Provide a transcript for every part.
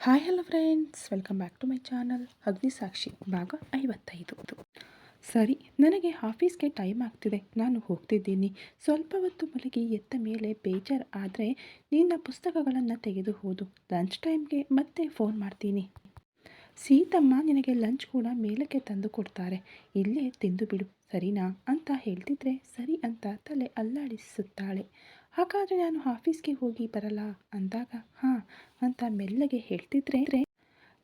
Hi hello friends, welcome back to my channel Agnisakshi ಭಾಗ 55. ಸರಿ, ನನಗೆ ಆಫೀಸ್ಗೆ ಟೈಮ್ ಆಗ್ತಿದೆ, ನಾನು ಹೋಗ್ತಿದ್ದೀನಿ. ಸ್ವಲ್ಪ ಹೊತ್ತು ಮಲಗಿ ಎದ್ದ ಮೇಲೆ ಬೇಜಾರು ಆದರೆ ನಿನ್ನ ಪುಸ್ತಕಗಳನ್ನು ತೆಗೆದು ಓದು. ಲಂಚ್ ಟೈಮ್ಗೆ ಮತ್ತೆ ಫೋನ್ ಮಾಡ್ತೀನಿ. ಸೀತಮ್ಮ ನಿನಗೆ ಲಂಚ್ ಕೂಡ ಮೇಲಕ್ಕೆ ತಂದು ಕೊಡ್ತಾರೆ, ಇಲ್ಲೇ ತಿಂದು ಬಿಡು ಸರಿನಾ ಅಂತ ಹೇಳ್ತಿದ್ರೆ ಸರಿ ಅಂತ ತಲೆ ಅಲ್ಲಾಡಿಸುತ್ತಾಳೆ. ಹಾಗಾದರೆ ನಾನು ಆಫೀಸ್ಗೆ ಹೋಗಿ ಬರಲ್ಲ ಅಂದಾಗ ಹಾಂ ಅಂತ ಮೆಲ್ಲಗೆ ಹೇಳ್ತಿದ್ರೆ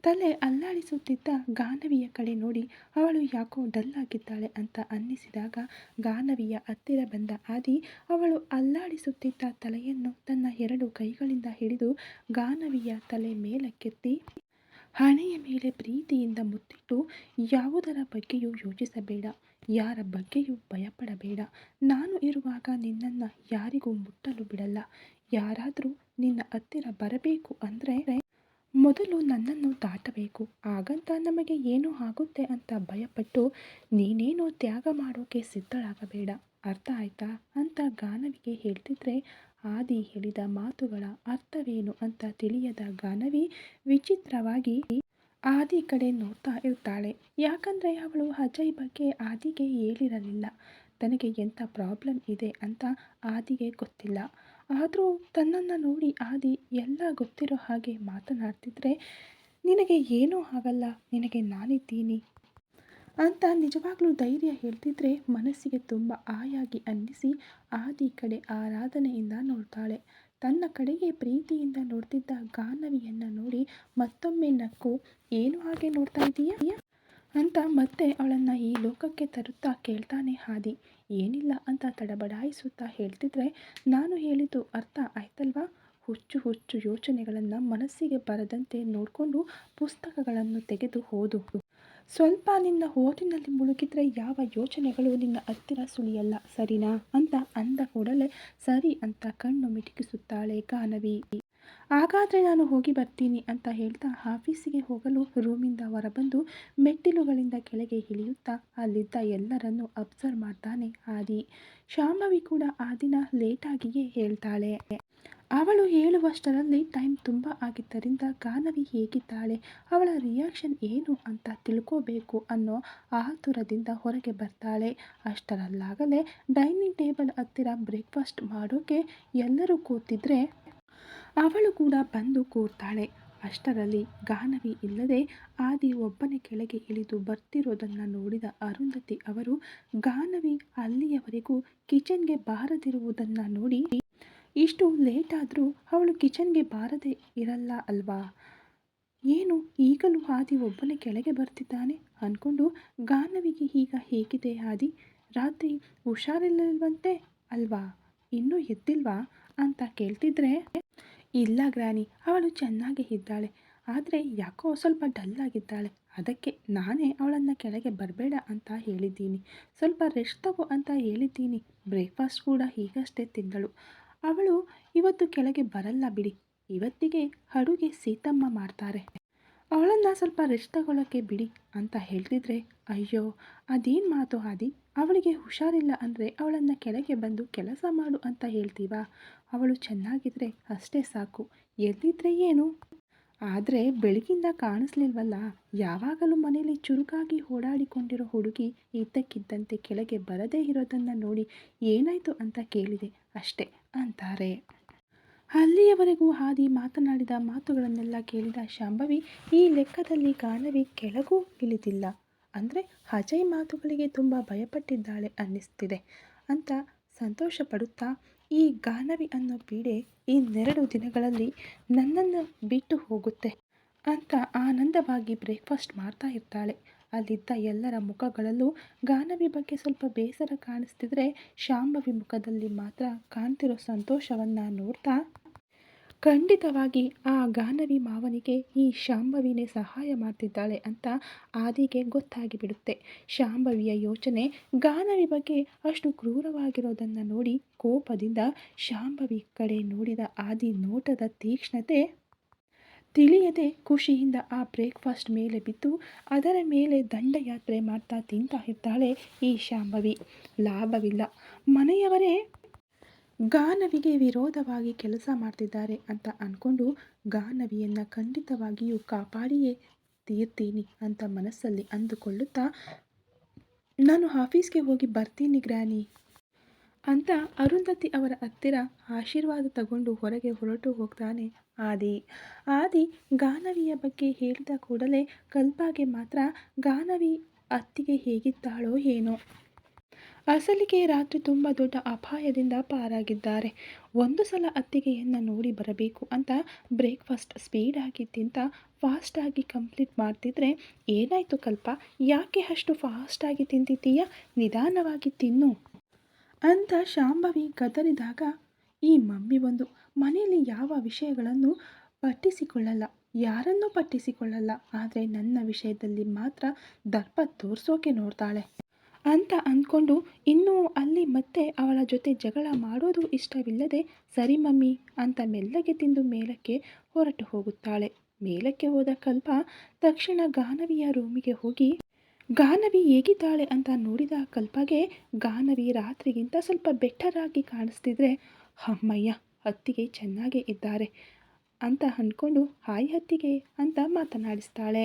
ತಲೆ ಅಲ್ಲಾಡಿಸುತ್ತಿದ್ದ ಗಾನವಿಯ ಕಡೆ ನೋಡಿ ಅವಳು ಯಾಕೋ ಡಲ್ ಆಗಿದ್ದಾಳೆ ಅಂತ ಅನ್ನಿಸಿದಾಗ ಗಾನವಿಯ ಹತ್ತಿರ ಬಂದ ಆದಿ ಅವಳು ಅಲ್ಲಾಡಿಸುತ್ತಿದ್ದ ತಲೆಯನ್ನು ತನ್ನ 2 ಕೈಗಳಿಂದ ಹಿಡಿದು ಗಾನವಿಯ ತಲೆ ಮೇಲಕ್ಕೆತ್ತಿ ಹಣೆಯ ಮೇಲೆ ಪ್ರೀತಿಯಿಂದ ಮುತ್ತಿಟ್ಟು, ಯಾವುದರ ಬಗ್ಗೆಯೂ ಯೋಚಿಸಬೇಡ, ಯಾರ ಬಗ್ಗೆಯೂ ಭಯಪಡಬೇಡ. ನಾನು ಇರುವಾಗ ನಿನ್ನನ್ನು ಯಾರಿಗೂ ಮುಟ್ಟಲು ಬಿಡಲ್ಲ. ಯಾರಾದರೂ ನಿನ್ನ ಹತ್ತಿರ ಬರಬೇಕು ಅಂದರೆ ಮೊದಲು ನನ್ನನ್ನು ದಾಟಬೇಕು. ಹಾಗಂತ ನಮಗೆ ಏನೋ ಆಗುತ್ತೆ ಅಂತ ಭಯಪಟ್ಟು ನೀನೇನೋ ತ್ಯಾಗ ಮಾಡೋಕೆ ಸಿದ್ಧಳಾಗಬೇಡ. ಅರ್ಥ ಆಯ್ತಾ ಅಂತ ಗಾನವಿಗೆ ಹೇಳ್ತಿದ್ರೆ ಆದಿ ಹೇಳಿದ ಮಾತುಗಳ ಅರ್ಥವೇನು ಅಂತ ತಿಳಿಯದ ಗಾನವಿ ವಿಚಿತ್ರವಾಗಿ ಆದಿ ಕಡೆ ನೋಡ್ತಾ ಇರ್ತಾಳೆ. ಯಾಕಂದರೆ ಅವಳು ಅಜಯ್ ಬಗ್ಗೆ ಆದಿಗೆ ಹೇಳಿರಲಿಲ್ಲ. ತನಗೆ ಎಂಥ ಪ್ರಾಬ್ಲಮ್ ಇದೆ ಅಂತ ಆದಿಗೆ ಗೊತ್ತಿಲ್ಲ. ಆದರೂ ತನ್ನನ್ನು ನೋಡಿ ಆದಿ ಎಲ್ಲ ಗೊತ್ತಿರೋ ಹಾಗೆ ಮಾತನಾಡ್ತಿದ್ರೆ ನಿನಗೆ ಏನೂ ಆಗಲ್ಲ, ನಿನಗೆ ನಾನಿದ್ದೀನಿ ಅಂತ ನಿಜವಾಗ್ಲೂ ಧೈರ್ಯ ಹೇಳ್ತಿದ್ರೆ ಮನಸ್ಸಿಗೆ ತುಂಬ ಆಯಾಗಿ ಅನ್ನಿಸಿ ಆದಿ ಕಡೆ ಆರಾಧನೆಯಿಂದ ನೋಡ್ತಾಳೆ. ತನ್ನ ಕಡೆಗೆ ಪ್ರೀತಿಯಿಂದ ನೋಡ್ತಿದ್ದ ಗಾನವಿಯನ್ನು ನೋಡಿ ಮತ್ತೊಮ್ಮೆ ನಕ್ಕು ಏನು ಹಾಗೆ ನೋಡ್ತಾ ಇದೀಯಾ ಅಂತ ಮತ್ತೆ ಅವಳನ್ನು ಈ ಲೋಕಕ್ಕೆ ತರುತ್ತಾ ಕೇಳ್ತಾನೆ ಆದಿ. ಏನಿಲ್ಲ ಅಂತ ತಡಬಡಾಯಿಸುತ್ತಾ ಹೇಳ್ತಿದ್ರೆ ನಾನು ಹೇಳಿದ್ದು ಅರ್ಥ ಆಯ್ತಲ್ವಾ? ಹುಚ್ಚು ಹುಚ್ಚು ಯೋಚನೆಗಳನ್ನು ಮನಸ್ಸಿಗೆ ಬರದಂತೆ ನೋಡಿಕೊಂಡು ಪುಸ್ತಕಗಳನ್ನು ತೆಗೆದು ಓದು. ಸ್ವಲ್ಪ ನಿನ್ನ ಓದಿನಲ್ಲಿ ಮುಳುಗಿದ್ರೆ ಯಾವ ಯೋಚನೆಗಳು ನಿನ್ನ ಹತ್ತಿರ ಸುಳಿಯಲ್ಲ ಸರಿನಾ ಅಂತ ಅಂದ ಕೂಡಲೇ ಸರಿ ಅಂತ ಕಣ್ಣು ಮಿಟುಕಿಸುತ್ತಾಳೆ ಗಾನವಿ. ಹಾಗಾದರೆ ನಾನು ಹೋಗಿ ಬರ್ತೀನಿ ಅಂತ ಹೇಳ್ತಾ ಆಫೀಸಿಗೆ ಹೋಗಲು ರೂಮಿಂದ ಹೊರಬಂದು ಮೆಟ್ಟಿಲುಗಳಿಂದ ಕೆಳಗೆ ಇಳಿಯುತ್ತಾ ಅಲ್ಲಿದ್ದ ಎಲ್ಲರನ್ನೂ ಅಬ್ಸರ್ವ್ ಮಾಡ್ತಾನೆ ಆದಿ. ಶಾಂಭವಿ ಕೂಡ ಆ ದಿನ ಲೇಟಾಗಿಯೇ ಹೇಳ್ತಾಳೆ. ಅವಳು ಹೇಳುವಷ್ಟರಲ್ಲಿ ಟೈಮ್ ತುಂಬ ಆಗಿದ್ದರಿಂದ ಗಾನವಿ ಹೇಗಿದ್ದಾಳೆ, ಅವಳ ರಿಯಾಕ್ಷನ್ ಏನು ಅಂತ ತಿಳ್ಕೋಬೇಕು ಅನ್ನೋ ಆತುರದಿಂದ ಹೊರಗೆ ಬರ್ತಾಳೆ. ಅಷ್ಟರಲ್ಲಾಗಲೇ ಡೈನಿಂಗ್ ಟೇಬಲ್ ಹತ್ತಿರ ಬ್ರೇಕ್ಫಾಸ್ಟ್ ಮಾಡೋಕೆ ಎಲ್ಲರೂ ಕೂತಿದ್ರೆ ಅವಳು ಕೂಡ ಬಂದು ಕೂರ್ತಾಳೆ. ಅಷ್ಟರಲ್ಲಿ ಗಾನವಿ ಇಲ್ಲದೆ ಆದಿ ಒಬ್ಬನೇ ಕೆಳಗೆ ಇಳಿದು ಬರ್ತಿರೋದನ್ನು ನೋಡಿದ ಅರುಂಧತಿ ಅವರು ಗಾನವಿ ಅಲ್ಲಿಯವರೆಗೂ ಕಿಚನ್ಗೆ ಬಾರದಿರುವುದನ್ನು ನೋಡಿ ಇಷ್ಟು ಲೇಟಾದರೂ ಅವಳು ಕಿಚನ್ಗೆ ಬಾರದೇ ಇರಲ್ಲ ಅಲ್ವಾ, ಏನು ಈಗಲೂ ಆದಿ ಒಬ್ಬನೇ ಕೆಳಗೆ ಬರ್ತಿದ್ದಾನೆ ಅಂದ್ಕೊಂಡು ಗಾನವಿಗೆ ಈಗ ಹೇಗಿದೆ ಆದಿ, ರಾತ್ರಿ ಹುಷಾರಿಲ್ಲವಂತೆ ಅಲ್ವಾ, ಇನ್ನೂ ಎದ್ದಿಲ್ವಾ ಅಂತ ಕೇಳ್ತಿದ್ರೆ ಇಲ್ಲ ಗ್ರಾನಿ, ಅವಳು ಚೆನ್ನಾಗೇ ಇದ್ದಾಳೆ, ಆದರೆ ಯಾಕೋ ಸ್ವಲ್ಪ ಡಲ್ ಆಗಿದ್ದಾಳೆ, ಅದಕ್ಕೆ ನಾನೇ ಅವಳನ್ನು ಕೆಳಗೆ ಬರಬೇಡ ಅಂತ ಹೇಳಿದ್ದೀನಿ, ಸ್ವಲ್ಪ ರೆಸ್ಟ್ ತಗೋ ಅಂತ ಹೇಳಿದ್ದೀನಿ. ಬ್ರೇಕ್ಫಾಸ್ಟ್ ಕೂಡ ಈಗಷ್ಟೇ ತಿಂದಳು, ಅವಳು ಇವತ್ತು ಕೆಳಗೆ ಬರಲ್ಲ ಬಿಡಿ, ಇವತ್ತಿಗೆ ಅಡುಗೆ ಸೀತಮ್ಮ ಮಾಡ್ತಾರೆ, ಅವಳನ್ನು ಸ್ವಲ್ಪ ರೆಸ್ಟ್ ತಗೊಳ್ಳೋಕ್ಕೆ ಬಿಡಿ ಅಂತ ಹೇಳ್ತಿದ್ರೆ ಅಯ್ಯೋ ಅದೇನು ಮಾತು ಆದಿ, ಅವಳಿಗೆ ಹುಷಾರಿಲ್ಲ ಅಂದರೆ ಅವಳನ್ನು ಕೆಳಗೆ ಬಂದು ಕೆಲಸ ಮಾಡು ಅಂತ ಹೇಳ್ತೀವಾ, ಅವಳು ಚೆನ್ನಾಗಿದ್ರೆ ಅಷ್ಟೇ ಸಾಕು, ಎಲ್ಲಿದ್ರೆ ಏನು. ಆದರೆ ಬೆಳಗಿಂದ ಕಾಣಿಸ್ಲಿಲ್ವಲ್ಲ, ಯಾವಾಗಲೂ ಮನೇಲಿ ಚುರುಕಾಗಿ ಓಡಾಡಿಕೊಂಡಿರೋ ಹುಡುಗಿ ಇದ್ದಕ್ಕಿದ್ದಂತೆ ಕೆಳಗೆ ಬರದೇ ಇರೋದನ್ನು ನೋಡಿ ಏನಾಯಿತು ಅಂತ ಕೇಳಿದೆ ಅಷ್ಟೇ ಅಂತಾರೆ. ಅಲ್ಲಿಯವರೆಗೂ ಆದಿ ಮಾತನಾಡಿದ ಮಾತುಗಳನ್ನೆಲ್ಲ ಕೇಳಿದ ಶಾಂಭವಿ ಈ ಲೆಕ್ಕದಲ್ಲಿ ಗಾನವಿ ಕೆಳಗೂ ಇಳಿದಿಲ್ಲ ಅಂದರೆ ಅಜಯ್ ಮಾತುಗಳಿಗೆ ತುಂಬ ಭಯಪಟ್ಟಿದ್ದಾಳೆ ಅನ್ನಿಸ್ತಿದೆ ಅಂತ ಸಂತೋಷ ಪಡುತ್ತಾ ಈ ಗಾನವಿ ಅನ್ನೋ ಪೀಡೆ ಇನ್ನೆರಡು ದಿನಗಳಲ್ಲಿ ನನ್ನನ್ನು ಬಿಟ್ಟು ಹೋಗುತ್ತೆ ಅಂತ ಆನಂದವಾಗಿ ಬ್ರೇಕ್ಫಾಸ್ಟ್ ಮಾಡ್ತಾ ಇರ್ತಾಳೆ. ಅಲ್ಲಿದ್ದ ಎಲ್ಲರ ಮುಖಗಳಲ್ಲೂ ಗಾನವಿ ಬಗ್ಗೆ ಸ್ವಲ್ಪ ಬೇಸರ ಕಾಣಿಸ್ತಿದ್ರೆ ಶಾಂಭವಿ ಮುಖದಲ್ಲಿ ಮಾತ್ರ ಕಾಣ್ತಿರೋ ಸಂತೋಷವನ್ನು ನೋಡ್ತಾ ಖಂಡಿತವಾಗಿ ಆ ಗಾನವಿ ಮಾವನಿಗೆ ಈ ಶಾಂಭವಿನೇ ಸಹಾಯ ಮಾಡ್ತಿದ್ದಾಳೆ ಅಂತ ಆದಿಗೆ ಗೊತ್ತಾಗಿಬಿಡುತ್ತೆ. ಶಾಂಭವಿಯ ಯೋಚನೆ ಗಾನವಿ ಬಗ್ಗೆ ಅಷ್ಟು ಕ್ರೂರವಾಗಿರೋದನ್ನು ನೋಡಿ ಕೋಪದಿಂದ ಶಾಂಭವಿ ಕಡೆ ನೋಡಿದ ಆದಿ ನೋಟದ ತೀಕ್ಷ್ಣತೆ ತಿಳಿಯದೆ ಖುಷಿಯಿಂದ ಆ ಬ್ರೇಕ್ಫಾಸ್ಟ್ ಮೇಲೆ ಬಿದ್ದು ಅದರ ಮೇಲೆ ದಂಡಯಾತ್ರೆ ಮಾಡ್ತಾ ತಿಂತಾ ಇರ್ತಾಳೆ ಈ ಶಾಂಭವಿ. ಲಾಭವಿಲ್ಲ, ಮನೆಯವರೇ ಗಾನವಿಗೆ ವಿರೋಧವಾಗಿ ಕೆಲಸ ಮಾಡ್ತಿದ್ದಾರೆ ಅಂತ ಅಂದ್ಕೊಂಡು ಗಾನವಿಯನ್ನು ಖಂಡಿತವಾಗಿಯೂ ಕಾಪಾಡಿಯೇ ತೀರ್ತೀನಿ ಅಂತ ಮನಸ್ಸಲ್ಲಿ ಅಂದುಕೊಳ್ಳುತ್ತಾ ನಾನು ಆಫೀಸ್ಗೆ ಹೋಗಿ ಬರ್ತೀನಿ ಗ್ರ್ಯಾನಿ ಅಂತ ಅರುಂಧತಿ ಅವರ ಹತ್ತಿರ ಆಶೀರ್ವಾದ ತಗೊಂಡು ಹೊರಗೆ ಹೊರಟು ಹೋಗ್ತಾನೆ ಆದಿ ಗಾನವಿಯ ಬಗ್ಗೆ ಹೇಳಿದ ಕೂಡಲೇ ಕಲ್ಪಾಗೆ ಮಾತ್ರ ಗಾನವಿ ಅತ್ತಿಗೆ ಹೇಗಿದ್ದಾಳೋ ಏನೋ. ಅಸಲಿಗೆ ರಾತ್ರಿ ತುಂಬ ದೊಡ್ಡ ಅಪಾಯದಿಂದ ಪಾರಾಗಿದ್ದಾರೆ. ಒಂದು ಸಲ ಅತ್ತಿಗೆಯನ್ನು ನೋಡಿ ಬರಬೇಕು ಅಂತ ಬ್ರೇಕ್ಫಾಸ್ಟ್ ಸ್ಪೀಡಾಗಿ ತಿಂತ ಫಾಸ್ಟಾಗಿ ಕಂಪ್ಲೀಟ್ ಮಾಡ್ತಿದ್ರೆ, ಏನಾಯಿತು ಕಲ್ಪ, ಯಾಕೆ ಅಷ್ಟು ಫಾಸ್ಟಾಗಿ ತಿಂತಿದ್ದೀಯಾ, ನಿಧಾನವಾಗಿ ತಿನ್ನು ಅಂತ ಶಾಂಭವಿ ಗದರಿದಾಗ, ಈ ಮಮ್ಮಿ ಒಂದು ಮನೆಯಲ್ಲಿ ಯಾವ ವಿಷಯಗಳನ್ನು ಪಟ್ಟಿಸಿಕೊಳ್ಳಲ್ಲ, ಯಾರನ್ನೂ ಪಟ್ಟಿಸಿಕೊಳ್ಳಲ್ಲ, ಆದರೆ ನನ್ನ ವಿಷಯದಲ್ಲಿ ಮಾತ್ರ ದರ್ಪ ತೋರಿಸೋಕೆ ನೋಡ್ತಾಳೆ ಅಂತ ಅಂದ್ಕೊಂಡು ಇನ್ನೂ ಅಲ್ಲಿ ಮತ್ತೆ ಅವಳ ಜೊತೆ ಜಗಳ ಮಾಡೋದು ಇಷ್ಟವಿಲ್ಲದೆ ಸರಿ ಮಮ್ಮಿ ಅಂತ ಮೆಲ್ಲಗೆ ತಿಂದು ಮೇಲಕ್ಕೆ ಹೊರಟು ಹೋಗುತ್ತಾಳೆ. ಮೇಲಕ್ಕೆ ಹೋದ ಕಲ್ಪ ತಕ್ಷಣ ಗಾನವಿಯ ರೂಮಿಗೆ ಹೋಗಿ ಗಾನವಿ ಹೇಗಿದ್ದಾಳೆ ಅಂತ ನೋಡಿದ ಕಲ್ಪಗೆ ಗಾನವಿ ರಾತ್ರಿಗಿಂತ ಸ್ವಲ್ಪ ಬೆಟರ್ ಆಗಿ ಕಾಣಿಸ್ತಿದ್ರೆ, ಅಮ್ಮಯ್ಯ ಅತ್ತಿಗೆ ಚೆನ್ನಾಗೇ ಇದ್ದಾರೆ ಅಂತ ಅಂದ್ಕೊಂಡು ಹಾಯ್ ಅತ್ತಿಗೆ ಅಂತ ಮಾತನಾಡಿಸ್ತಾಳೆ.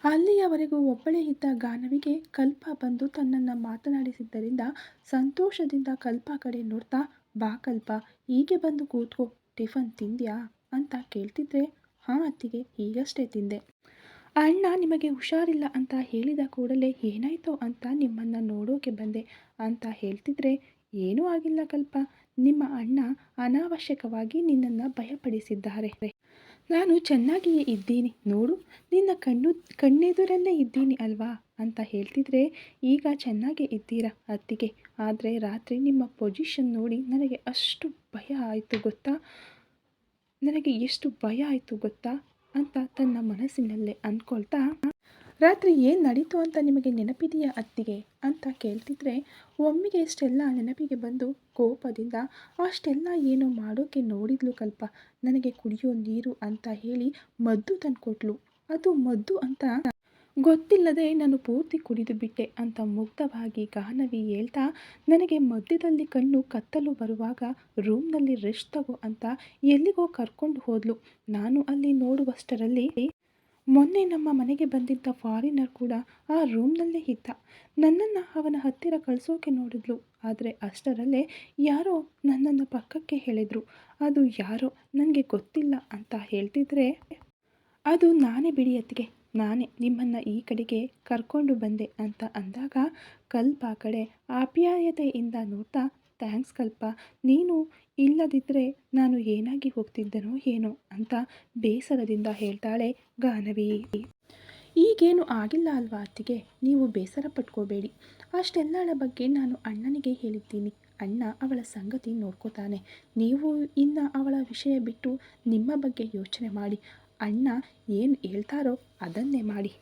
ಅಲ್ಲಿಯವರೆಗೂ ಒಬ್ಬಳೇ ಇದ್ದ ಗಾನವಿಗೆ ಕಲ್ಪ ಬಂದು ತನ್ನನ್ನು ಮಾತನಾಡಿಸಿದ್ದರಿಂದ ಸಂತೋಷದಿಂದ ಕಲ್ಪ ಕಡೆ ನೋಡ್ತಾ, ಬಾ ಕಲ್ಪ, ಹೀಗೆ ಬಂದು ಕೂತ್ಕೋ, ಟಿಫನ್ ತಿಂದ್ಯಾ ಅಂತ ಕೇಳ್ತಿದ್ರೆ, ಹಾಂ ಅತ್ತಿಗೆ, ಈಗಷ್ಟೇ ತಿಂದೆ. ಅಣ್ಣ ನಿಮಗೆ ಹುಷಾರಿಲ್ಲ ಅಂತ ಹೇಳಿದ ಕೂಡಲೇ ಏನಾಯಿತೋ ಅಂತ ನಿಮ್ಮನ್ನು ನೋಡೋಕೆ ಬಂದೆ ಅಂತ ಹೇಳ್ತಿದ್ರೆ, ಏನೂ ಆಗಿಲ್ಲ ಕಲ್ಪ, ನಿಮ್ಮ ಅಣ್ಣ ಅನಾವಶ್ಯಕವಾಗಿ ನಿನ್ನನ್ನು ಭಯಪಡಿಸಿದ್ದಾರೆ. ನಾನು ಚೆನ್ನಾಗಿಯೇ ಇದ್ದೀನಿ ನೋಡು, ನಿನ್ನ ಕಣ್ಣೆದುರಲ್ಲೇ ಇದ್ದೀನಿ ಅಲ್ವಾ ಅಂತ ಹೇಳ್ತಿದ್ರೆ, ಈಗ ಚೆನ್ನಾಗೇ ಇದ್ದೀರಾ ಅತ್ತಿಗೆ, ಆದರೆ ರಾತ್ರಿ ನಿಮ್ಮ ಪೊಸಿಷನ್ ನೋಡಿ ನನಗೆ ಅಷ್ಟು ಭಯ ಆಯಿತು ಗೊತ್ತಾ, ನನಗೆ ಎಷ್ಟು ಭಯ ಆಯಿತು ಗೊತ್ತಾ ಅಂತ ತನ್ನ ಮನಸ್ಸಿನಲ್ಲೇ ಅಂದ್ಕೊಳ್ತಾ, ರಾತ್ರಿ ಏನು ನಡೀತು ಅಂತ ನಿಮಗೆ ನೆನಪಿದೆಯಾ ಅತ್ತಿಗೆ ಅಂತ ಕೇಳ್ತಿದ್ರೆ, ಒಮ್ಮೆಗೆ ಇಷ್ಟೆಲ್ಲ ನೆನಪಿಗೆ ಬಂದು ಕೋಪದಿಂದ ಅಷ್ಟೆಲ್ಲ ಏನೋ ಮಾಡೋಕ್ಕೆ ನೋಡಿದ್ಲು ಕಲ್ಪ, ನನಗೆ ಕುಡಿಯೋ ನೀರು ಅಂತ ಹೇಳಿ ಮದ್ದು ತಂದುಕೊಟ್ಲು, ಅದು ಮದ್ದು ಅಂತ ಗೊತ್ತಿಲ್ಲದೆ ನಾನು ಪೂರ್ತಿ ಕುಡಿದು ಬಿಟ್ಟೆ ಅಂತ ಮುಗ್ಧವಾಗಿ ಗಾನವಿ ಹೇಳ್ತಾ, ನನಗೆ ಮಧ್ಯದಲ್ಲಿ ಕಣ್ಣು ಕತ್ತಲು ಬರುವಾಗ ರೂಮ್ನಲ್ಲಿ ರೆಸ್ಟ್ ತಗೋ ಅಂತ ಎಲ್ಲಿಗೋ ಕರ್ಕೊಂಡು ಹೋದ್ಲು. ನಾನು ಅಲ್ಲಿ ನೋಡುವಷ್ಟರಲ್ಲಿ ಮೊನ್ನೆ ನಮ್ಮ ಮನೆಗೆ ಬಂದಿದ್ದ ಫಾರಿನರ್ ಕೂಡ ಆ ರೂಮ್ನಲ್ಲೇ ಇದ್ದ. ನನ್ನನ್ನು ಅವನ ಹತ್ತಿರ ಕಳಿಸೋಕೆ ನೋಡಿದ್ಲು, ಆದರೆ ಅಷ್ಟರಲ್ಲೇ ಯಾರೋ ನನ್ನನ್ನು ಪಕ್ಕಕ್ಕೆ ಎಳೆದ್ರು. ಅದು ಯಾರೋ ನನಗೆ ಗೊತ್ತಿಲ್ಲ ಅಂತ ಹೇಳ್ತಿದ್ರೆ, ಅದು ನಾನೇ ಬಿಡಿ ಅತ್ತಿಗೆ, ನಾನೇ ನಿಮ್ಮನ್ನು ಈ ಕಡೆಗೆ ಕರ್ಕೊಂಡು ಬಂದೆ ಅಂತ ಅಂದಾಗ ಕಲ್ಪ ಕಡೆ ಆಪ್ಯಾಯತೆಯಿಂದ ನೋಡ್ತಾ, ಥ್ಯಾಂಕ್ಸ್ ಕಲ್ಪ, ನೀನು ಇಲ್ಲದಿದ್ದರೆ ನಾನು ಏನಾಗಿ ಹೋಗ್ತಿದ್ದನೋ ಏನೋ ಅಂತ ಬೇಸರದಿಂದ ಹೇಳ್ತಾಳೆ ಗಾನವಿ. ಈಗೇನು ಆಗಿಲ್ಲ ಅಲ್ವಾ ಅತ್ತಿಗೆ, ನೀವು ಬೇಸರ ಪಟ್ಕೋಬೇಡಿ, ಅಷ್ಟೆಲ್ಲರ ಬಗ್ಗೆ ನಾನು ಅಣ್ಣನಿಗೆ ಹೇಳಿದ್ದೀನಿ, ಅಣ್ಣ ಅವಳ ಸಂಗತಿ ನೋಡ್ಕೋತಾನೆ, ನೀವು ಇನ್ನು ಅವಳ ವಿಷಯ ಬಿಟ್ಟು ನಿಮ್ಮ ಬಗ್ಗೆ ಯೋಚನೆ ಮಾಡಿ, ಅಣ್ಣ ಏನು ಹೇಳ್ತಾರೋ ಅದನ್ನೇ ಮಾಡಿ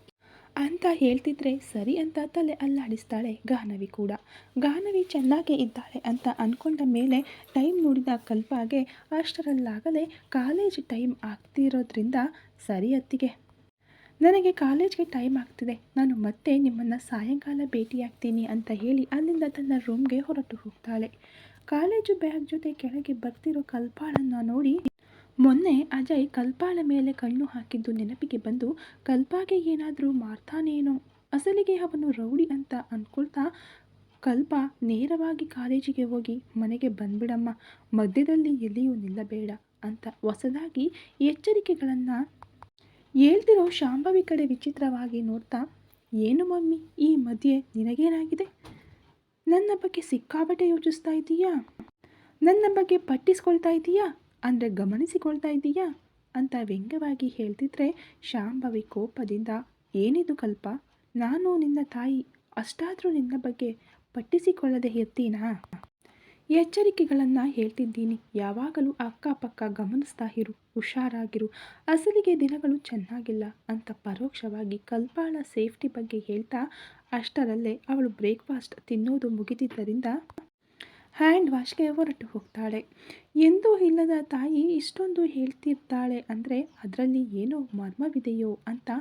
ಅಂತ ಹೇಳ್ತಿದ್ರೆ, ಸರಿ ಅಂತ ತಲೆ ಅಲ್ಲಾಡಿಸ್ತಾಳೆ ಗಾನವಿ ಕೂಡ. ಗಾನವಿ ಚೆನ್ನಾಗೇ ಇದ್ದಾಳೆ ಅಂತ ಅಂದ್ಕೊಂಡ ಮೇಲೆ ಟೈಮ್ ನೋಡಿದ ಕಲ್ಪಾಗೆ ಅಷ್ಟರಲ್ಲಾಗಲೇ ಕಾಲೇಜ್ ಟೈಮ್ ಆಗ್ತಿರೋದ್ರಿಂದ, ಸರಿ ಅತ್ತಿಗೆ, ನನಗೆ ಕಾಲೇಜ್ಗೆ ಟೈಮ್ ಆಗ್ತಿದೆ, ನಾನು ಮತ್ತೆ ನಿಮ್ಮನ್ನು ಸಾಯಂಕಾಲ ಭೇಟಿಯಾಗ್ತೀನಿ ಅಂತ ಹೇಳಿ ಅಲ್ಲಿಂದ ತನ್ನ ರೂಮ್ಗೆ ಹೊರಟು ಹೋಗ್ತಾಳೆ. ಕಾಲೇಜು ಬ್ಯಾಗ್ ಜೊತೆ ಕೆಳಗೆ ಬರ್ತಿರೋ ಕಲ್ಪಾಳನ್ನು ನೋಡಿ ಮೊನ್ನೆ ಅಜಯ್ ಕಲ್ಪಾಳ ಮೇಲೆ ಕಣ್ಣು ಹಾಕಿದ್ದು ನೆನಪಿಗೆ ಬಂದು ಕಲ್ಪಾಗೆ ಏನಾದರೂ ಮಾಡ್ತಾನೇನೋ, ಅಸಲಿಗೆ ಅವನು ರೌಡಿ ಅಂತ ಅಂದ್ಕೊಳ್ತಾ, ಕಲ್ಪ ನೇರವಾಗಿ ಕಾಲೇಜಿಗೆ ಹೋಗಿ ಮನೆಗೆ ಬಂದ್ಬಿಡಮ್ಮ, ಮಧ್ಯದಲ್ಲಿ ಎಲ್ಲಿಯೂ ನಿಲ್ಲಬೇಡ ಅಂತ ಹೊಸದಾಗಿ ಎಚ್ಚರಿಕೆಗಳನ್ನು ಹೇಳ್ತಿರೋ ಶಾಂಭವಿ ಕಡೆ ವಿಚಿತ್ರವಾಗಿ ನೋಡ್ತಾ, ಏನು ಮಮ್ಮಿ ಈ ಮಧ್ಯೆ ನಿನಗೇನಾಗಿದೆ, ನನ್ನ ಬಗ್ಗೆ ಸಿಕ್ಕಾಬಟ್ಟೆ ಯೋಚಿಸ್ತಾ ಇದ್ದೀಯಾ, ನನ್ನ ಬಗ್ಗೆ ಪಟ್ಟಿಸ್ಕೊಳ್ತಾ ಇದ್ದೀಯಾ ಅಂದರೆ ಗಮನಿಸಿಕೊಳ್ತಾ ಇದ್ದೀಯಾ ಅಂತ ವ್ಯಂಗ್ಯವಾಗಿ ಹೇಳ್ತಿದ್ರೆ, ಶಾಂಭವಿ ಕೋಪದಿಂದ, ಏನಿದು ಕಲ್ಪ, ನಾನು ನಿನ್ನ ತಾಯಿ, ಅಷ್ಟಾದರೂ ನಿನ್ನ ಬಗ್ಗೆ ಪಟ್ಟಿಸಿಕೊಳ್ಳದೆ ಇರ್ತೀನಾ, ಎಚ್ಚರಿಕೆಗಳನ್ನು ಹೇಳ್ತಿದ್ದೀನಿ, ಯಾವಾಗಲೂ ಅಕ್ಕಪಕ್ಕ ಗಮನಿಸ್ತಾ ಇರು, ಹುಷಾರಾಗಿರು, ಅಸಲಿಗೆ ದಿನಗಳು ಚೆನ್ನಾಗಿಲ್ಲ ಅಂತ ಪರೋಕ್ಷವಾಗಿ ಕಲ್ಪಾಳ ಸೇಫ್ಟಿ ಬಗ್ಗೆ ಹೇಳ್ತಾ, ಅಷ್ಟರಲ್ಲೇ ಅವಳು ಬ್ರೇಕ್ಫಾಸ್ಟ್ ತಿನ್ನೋದು ಮುಗಿದಿದ್ದರಿಂದ ಹ್ಯಾಂಡ್ ವಾಶ್ಗೆ ಹೊರಟು ಹೋಗ್ತಾಳೆ. ಎಂದೂ ಇಲ್ಲದ ತಾಯಿ ಇಷ್ಟೊಂದು ಹೇಳ್ತಿರ್ತಾಳೆ ಅಂದರೆ ಅದರಲ್ಲಿ ಏನೋ ಮರ್ಮವಿದೆಯೋ ಅಂತ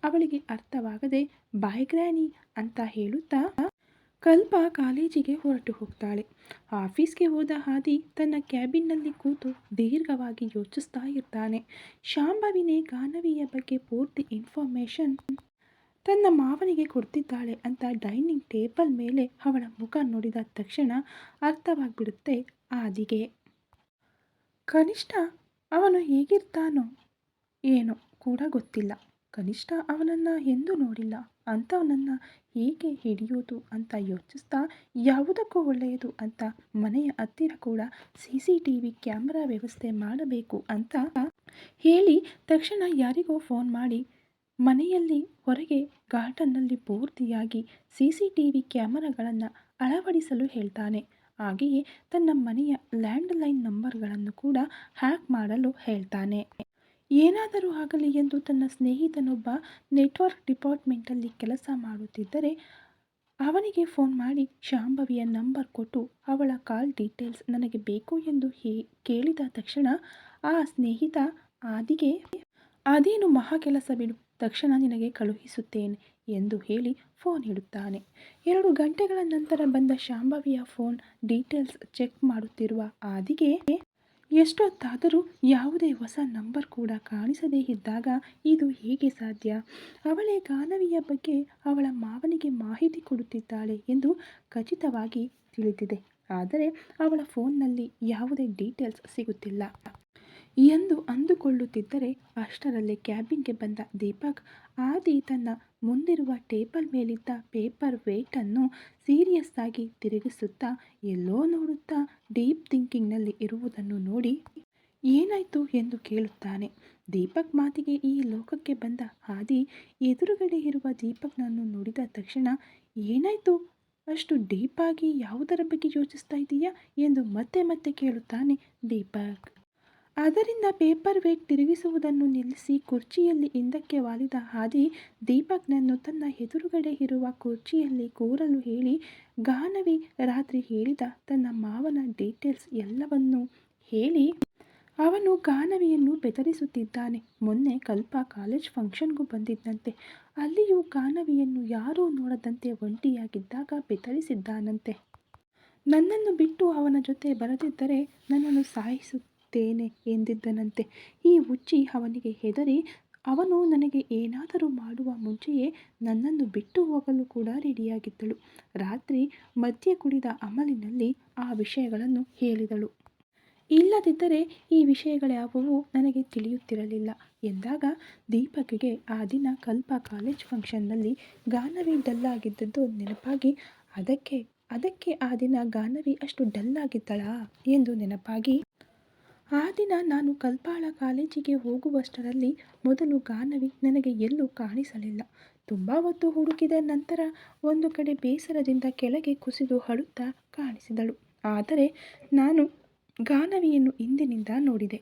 ಅವಳಿಗೆ ಅರ್ಥವಾಗದೆ ಬಾಯ್ ಗ್ರ್ಯಾನಿ ಅಂತ ಹೇಳುತ್ತಾ ಕಲ್ಪ ಕಾಲೇಜಿಗೆ ಹೊರಟು ಹೋಗ್ತಾಳೆ. ಆಫೀಸ್ಗೆ ಹೋದ ಹಾದಿ ತನ್ನ ಕ್ಯಾಬಿನ್ನಲ್ಲಿ ಕೂತು ದೀರ್ಘವಾಗಿ ಯೋಚಿಸ್ತಾ ಇರ್ತಾನೆ. ಶಾಂಭವಿನೇ ಗಾನವಿಯ ಬಗ್ಗೆ ಪೂರ್ತಿ ಇನ್ಫಾರ್ಮೇಷನ್ ತನ್ನ ಮಾವನಿಗೆ ಕೊಡ್ತಿದ್ದಾಳೆ ಅಂತ ಡೈನಿಂಗ್ ಟೇಬಲ್ ಮೇಲೆ ಅವಳ ಮುಖ ನೋಡಿದ ತಕ್ಷಣ ಅರ್ಥವಾಗ್ಬಿಡುತ್ತೆ ಆದಿಗೆ. ಕನಿಷ್ಠ ಅವನು ಹೇಗಿರ್ತಾನೋ ಏನೋ ಕೂಡ ಗೊತ್ತಿಲ್ಲ. ಕನಿಷ್ಠ ಅವನನ್ನು ಎಂದೂ ನೋಡಿಲ್ಲ. ಅಂಥವನನ್ನು ಹೇಗೆ ಹಿಡಿಯೋದು ಅಂತ ಯೋಚಿಸ್ತಾ ಯಾವುದಕ್ಕೂ ಒಳ್ಳೆಯದು ಅಂತ ಮನೆಯ ಹತ್ತಿರ ಕೂಡ CCTV ಕ್ಯಾಮ್ರಾ ವ್ಯವಸ್ಥೆ ಮಾಡಬೇಕು ಅಂತ ಹೇಳಿ ತಕ್ಷಣ ಯಾರಿಗೋ ಫೋನ್ ಮಾಡಿ ಮನೆಯಲ್ಲಿ ಹೊರಗೆ ಗಾರ್ಡನ್ನಲ್ಲಿ ಪೂರ್ತಿಯಾಗಿ CCTV ಕ್ಯಾಮರಾಗಳನ್ನು ಅಳವಡಿಸಲು ಹೇಳ್ತಾನೆ. ಹಾಗೆಯೇ ತನ್ನ ಮನೆಯ ಲ್ಯಾಂಡ್ಲೈನ್ ನಂಬರ್ಗಳನ್ನು ಕೂಡ ಹ್ಯಾಕ್ ಮಾಡಲು ಹೇಳ್ತಾನೆ. ಏನಾದರೂ ಆಗಲಿ ಎಂದು ತನ್ನ ಸ್ನೇಹಿತನೊಬ್ಬ ನೆಟ್ವರ್ಕ್ ಡಿಪಾರ್ಟ್ಮೆಂಟಲ್ಲಿ ಕೆಲಸ ಮಾಡುತ್ತಿದ್ದರೆ ಅವನಿಗೆ ಫೋನ್ ಮಾಡಿ ಶಾಂಭವಿಯ ನಂಬರ್ ಕೊಟ್ಟು ಅವಳ ಕಾಲ್ ಡೀಟೇಲ್ಸ್ ನನಗೆ ಬೇಕು ಎಂದು ಕೇಳಿದ ತಕ್ಷಣ ಆ ಸ್ನೇಹಿತ ಆದಿಗೆ ಅದೇನು ಮಹಾ ಕೆಲಸ ಬಿಡು, ತಕ್ಷಣ ನಿನಗೆ ಕಳುಹಿಸುತ್ತೇನೆ ಎಂದು ಹೇಳಿ ಫೋನ್ ಇಡುತ್ತಾನೆ. 2 ಗಂಟೆಗಳ ನಂತರ ಬಂದ ಶಾಂಭವಿಯ ಫೋನ್ ಡೀಟೇಲ್ಸ್ ಚೆಕ್ ಮಾಡುತ್ತಿರುವ ಆದಿಗೆ ಎಷ್ಟೊತ್ತಾದರೂ ಯಾವುದೇ ಹೊಸ ನಂಬರ್ ಕೂಡ ಕಾಣಿಸದೇ ಇದ್ದಾಗ ಇದು ಹೇಗೆ ಸಾಧ್ಯ? ಅವಳೇ ಗಾನವಿಯ ಬಗ್ಗೆ ಅವಳ ಮಾವನಿಗೆ ಮಾಹಿತಿ ಕೊಡುತ್ತಿದ್ದಾಳೆ ಎಂದು ಖಚಿತವಾಗಿ ತಿಳಿದಿದೆ. ಆದರೆ ಅವಳ ಫೋನ್ನಲ್ಲಿ ಯಾವುದೇ ಡೀಟೇಲ್ಸ್ ಸಿಗುತ್ತಿಲ್ಲ ಎಂದು ಅಂದುಕೊಳ್ಳುತ್ತಿದ್ದರೆ ಅಷ್ಟರಲ್ಲೇ ಕ್ಯಾಬಿನ್ಗೆ ಬಂದ ದೀಪಕ್ ಆದಿ ತನ್ನ ಮುಂದಿರುವ ಟೇಬಲ್ ಮೇಲಿದ್ದ ಪೇಪರ್ ವೇಟನ್ನು ಸೀರಿಯಸ್ ಆಗಿ ತಿರುಗಿಸುತ್ತಾ ಎಲ್ಲೋ ನೋಡುತ್ತಾ ಡೀಪ್ ಥಿಂಕಿಂಗ್ನಲ್ಲಿ ಇರುವುದನ್ನು ನೋಡಿ ಏನಾಯ್ತು ಎಂದು ಕೇಳುತ್ತಾನೆ. ದೀಪಕ್ ಮಾತಿಗೆ ಈ ಲೋಕಕ್ಕೆ ಬಂದ ಆದಿ ಎದುರುಗಡೆ ಇರುವ ದೀಪಕ್ನನ್ನು ನೋಡಿದ ತಕ್ಷಣ ಏನಾಯ್ತು, ಅಷ್ಟು ಡೀಪಾಗಿ ಯಾವುದರ ಬಗ್ಗೆ ಯೋಚಿಸ್ತಾ ಇದೀಯಾ ಎಂದು ಮತ್ತೆ ಮತ್ತೆ ಕೇಳುತ್ತಾನೆ ದೀಪಕ್. ಅದರಿಂದ ಪೇಪರ್ ವೇಟ್ ತಿರುಗಿಸುವುದನ್ನು ನಿಲ್ಲಿಸಿ ಕುರ್ಚಿಯಲ್ಲಿ ಹಿಂದಕ್ಕೆ ವಾಲಿದ ಆದಿ ದೀಪಕ್ನನ್ನು ತನ್ನ ಎದುರುಗಡೆ ಇರುವ ಕುರ್ಚಿಯಲ್ಲಿ ಕೂರಲು ಹೇಳಿ ಗಾನವಿ ರಾತ್ರಿ ಹೇಳಿದ ತನ್ನ ಮಾವನ ಡೀಟೇಲ್ಸ್ ಎಲ್ಲವನ್ನೂ ಹೇಳಿ ಅವನು ಗಾನವಿಯನ್ನು ಬೆದರಿಸುತ್ತಿದ್ದಾನೆ. ಮೊನ್ನೆ ಕಲ್ಪ ಕಾಲೇಜ್ ಫಂಕ್ಷನ್ಗೂ ಬಂದಿದ್ದಂತೆ. ಅಲ್ಲಿಯೂ ಗಾನವಿಯನ್ನು ಯಾರೂ ನೋಡದಂತೆ ಒಂಟಿಯಾಗಿದ್ದಾಗ ಬೆದರಿಸಿದ್ದಾನಂತೆ. ನನ್ನನ್ನು ಬಿಟ್ಟು ಅವನ ಜೊತೆ ಬರದಿದ್ದರೆ ನನ್ನನ್ನು ಸಾಯಿಸುತ್ತೇನೆ ಎಂದಿದ್ದನಂತೆ. ಈ ಹುಚ್ಚಿ ಅವನಿಗೆ ಹೆದರಿ ಅವನು ನನಗೆ ಏನಾದರೂ ಮಾಡುವ ಮುಂಚೆಯೇ ನನ್ನನ್ನು ಬಿಟ್ಟು ಹೋಗಲು ಕೂಡ ರೆಡಿಯಾಗಿದ್ದಳು. ರಾತ್ರಿ ಮದ್ಯ ಕುಡಿದ ಅಮಲಿನಲ್ಲಿ ಆ ವಿಷಯಗಳನ್ನು ಹೇಳಿದಳು. ಇಲ್ಲದಿದ್ದರೆ ಈ ವಿಷಯಗಳ್ಯಾವುವೂ ನನಗೆ ತಿಳಿಯುತ್ತಿರಲಿಲ್ಲ ಎಂದಾಗ ದೀಪಕ್ಗೆ ಆ ದಿನ ಕಲ್ಪ ಕಾಲೇಜ್ ಫಂಕ್ಷನ್ನಲ್ಲಿ ಗಾನವಿ ಡಲ್ಲಾಗಿದ್ದದ್ದು ನೆನಪಾಗಿ ಅದಕ್ಕೆ ಆ ದಿನ ಗಾನವಿ ಅಷ್ಟು ಡಲ್ಲಾಗಿದ್ದಳಾ ಎಂದು ನೆನಪಾಗಿ ಆ ದಿನ ನಾನು ಕಲ್ಪಾಳ ಕಾಲೇಜಿಗೆ ಹೋಗುವಷ್ಟರಲ್ಲಿ ಮೊದಲು ಗಾನವಿ ನನಗೆ ಎಲ್ಲೂ ಕಾಣಿಸಲಿಲ್ಲ. ತುಂಬ ಹೊತ್ತು ಹುಡುಕಿದ ನಂತರ ಒಂದು ಕಡೆ ಬೇಸರದಿಂದ ಕೆಳಗೆ ಕುಸಿದು ಅಳುತ್ತಾ ಕಾಣಿಸಿದಳು. ಆದರೆ ನಾನು ಗಾನವಿಯನ್ನು ಹಿಂದಿನಿಂದ ನೋಡಿದೆ.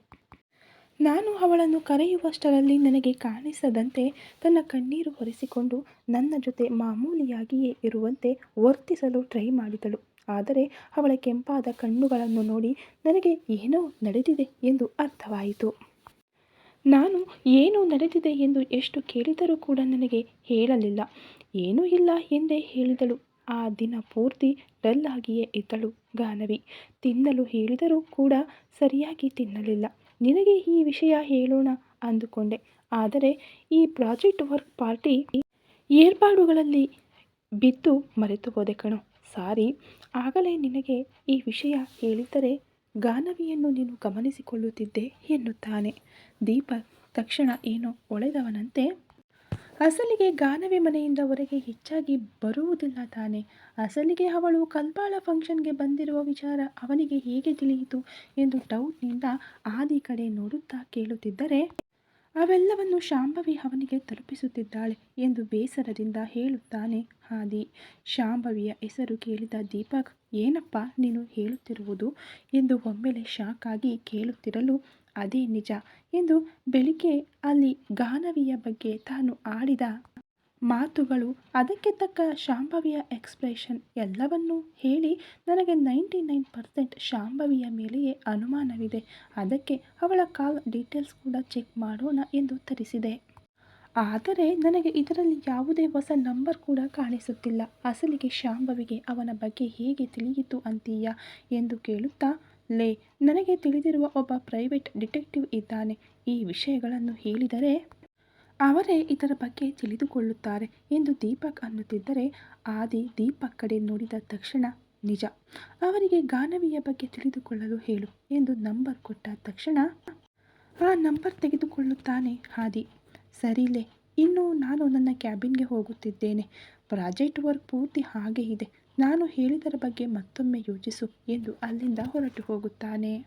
ನಾನು ಅವಳನ್ನು ಕರೆಯುವಷ್ಟರಲ್ಲಿ ನನಗೆ ಕಾಣಿಸದಂತೆ ತನ್ನ ಕಣ್ಣೀರು ಒರೆಸಿಕೊಂಡು ನನ್ನ ಜೊತೆ ಮಾಮೂಲಿಯಾಗಿಯೇ ಇರುವಂತೆ ವರ್ತಿಸಲು ಟ್ರೈ ಮಾಡಿದಳು. ಆದರೆ ಅವಳ ಕೆಂಪಾದ ಕಣ್ಣುಗಳನ್ನು ನೋಡಿ ನನಗೆ ಏನೋ ನಡೆದಿದೆ ಎಂದು ಅರ್ಥವಾಯಿತು. ನಾನು ಏನು ನಡೆದಿದೆ ಎಂದು ಎಷ್ಟು ಕೇಳಿದರೂ ಕೂಡ ನನಗೆ ಹೇಳಲಿಲ್ಲ. ಏನೂ ಇಲ್ಲ ಎಂದೇ ಹೇಳಿದಳು. ಆ ದಿನ ಪೂರ್ತಿ ಡಲ್ ಆಗಿಯೇ ಇದ್ದಳು ಗಾನವಿ. ತಿನ್ನಲು ಹೇಳಿದರೂ ಕೂಡ ಸರಿಯಾಗಿ ತಿನ್ನಲಿಲ್ಲ. ನಿನಗೆ ಈ ವಿಷಯ ಹೇಳೋಣ ಅಂದುಕೊಂಡೆ, ಆದರೆ ಈ ಪ್ರಾಜೆಕ್ಟ್ ವರ್ಕ್ ಪಾರ್ಟಿ ಏರ್ಪಾಡುಗಳಲ್ಲಿ ಬಿದ್ದು ಮರೆತು ಹೋದೆ ಕಣೋ, ಸಾರಿ. ಆಗಲೇ ನಿನಗೆ ಈ ವಿಷಯ ಹೇಳಿದ್ದರೆ ಗಾನವಿಯನ್ನು ನೀನು ಗಮನಿಸಿಕೊಳ್ಳುತ್ತಿದ್ದೆ ಎನ್ನುತ್ತಾನೆ. ದೀಪಕ್ ತಕ್ಷಣ ಏನೋ ಹೊಳೆದವನಂತೆ, ಅಸಲಿಗೆ ಗಾನವಿ ಮನೆಯಿಂದ ಹೊರಗೆ ಹೆಚ್ಚಾಗಿ ಬರುವುದಿಲ್ಲ ತಾನೆ? ಅಸಲಿಗೆ ಅವಳು ಕಲ್ಪಾಳ ಫಂಕ್ಷನ್ಗೆ ಬಂದಿರುವ ವಿಚಾರ ಅವನಿಗೆ ಹೇಗೆ ತಿಳಿಯಿತು ಎಂದು ಡೌಟ್ನಿಂದ ಆದಿ ಕಡೆ ನೋಡುತ್ತಾ ಕೇಳುತ್ತಿದ್ದರೆ ಅವೆಲ್ಲವನ್ನು ಶಾಂಭವಿ ಅವನಿಗೆ ತಲುಪಿಸುತ್ತಿದ್ದಾಳೆ ಎಂದು ಬೇಸರದಿಂದ ಹೇಳುತ್ತಾನೆ ಆದಿ. ಶಾಂಭವಿಯ ಹೆಸರು ಕೇಳಿದ ದೀಪಕ್ ಏನಪ್ಪ ನೀನು ಹೇಳುತ್ತಿರುವುದು ಎಂದು ಒಮ್ಮೆಲೆ ಶಾಕ್ ಆಗಿ ಕೇಳುತ್ತಿರಲು ಅದೇ ನಿಜ ಎಂದು ಬೆಳಿಗ್ಗೆ ಅಲ್ಲಿ ಗಾನವಿಯ ಬಗ್ಗೆ ತಾನು ಆಡಿದ ಮಾತುಗಳು, ಅದಕ್ಕೆ ತಕ್ಕ ಶಾಂಭವಿಯ ಎಕ್ಸ್ಪ್ರೆಷನ್ ಎಲ್ಲವನ್ನೂ ಹೇಳಿ ನನಗೆ 99% ಶಾಂಭವಿಯ ಮೇಲೆಯೇ ಅನುಮಾನವಿದೆ. ಅದಕ್ಕೆ ಅವಳ ಕಾಲ್ ಡೀಟೇಲ್ಸ್ ಕೂಡ ಚೆಕ್ ಮಾಡೋಣ ಎಂದು ತರಿಸಿದೆ. ಆದರೆ ನನಗೆ ಇದರಲ್ಲಿ ಯಾವುದೇ ಹೊಸ ನಂಬರ್ ಕೂಡ ಕಾಣಿಸುತ್ತಿಲ್ಲ. ಅಸಲಿಗೆ ಶಾಂಭವಿಗೆ ಅವನ ಬಗ್ಗೆ ಹೇಗೆ ತಿಳಿಯಿತು ಅಂತೀಯಾ ಎಂದು ಕೇಳುತ್ತಾ, ಲೇ, ನನಗೆ ತಿಳಿದಿರುವ ಒಬ್ಬ ಪ್ರೈವೇಟ್ ಡಿಟೆಕ್ಟಿವ್ ಇದ್ದಾನೆ. ಈ ವಿಷಯಗಳನ್ನು ಹೇಳಿದರೆ ಅವರೇ ಇದರ ಬಗ್ಗೆ ತಿಳಿದುಕೊಳ್ಳುತ್ತಾರೆ ಎಂದು ದೀಪಕ್ ಅನ್ನುತ್ತಿದ್ದರೆ, ಆದಿ ದೀಪಕ್ ಕಡೆ ನೋಡಿದ ತಕ್ಷಣ, ನಿಜ, ಅವರಿಗೆ ಗಾನವಿಯ ಬಗ್ಗೆ ತಿಳಿದುಕೊಳ್ಳಲು ಹೇಳು ಎಂದು ನಂಬರ್ ಕೊಟ್ಟ ತಕ್ಷಣ ಆ ನಂಬರ್ ತೆಗೆದುಕೊಳ್ಳುತ್ತಾನೆ ಆದಿ. ಸರಿಲೇ, ಇನ್ನು ನಾನು ನನ್ನ ಕ್ಯಾಬಿನ್ಗೆ ಹೋಗುತ್ತಿದ್ದೇನೆ. ಪ್ರಾಜೆಕ್ಟ್ ವರ್ಕ್ ಪೂರ್ತಿ ಹಾಗೆ ಇದೆ. ನಾನು ಹೇಳಿದರ ಬಗ್ಗೆ ಮತ್ತೊಮ್ಮೆ ಯೋಚಿಸು ಎಂದು ಅಲ್ಲಿಂದ ಹೊರಟು ಹೋಗುತ್ತಾನೆ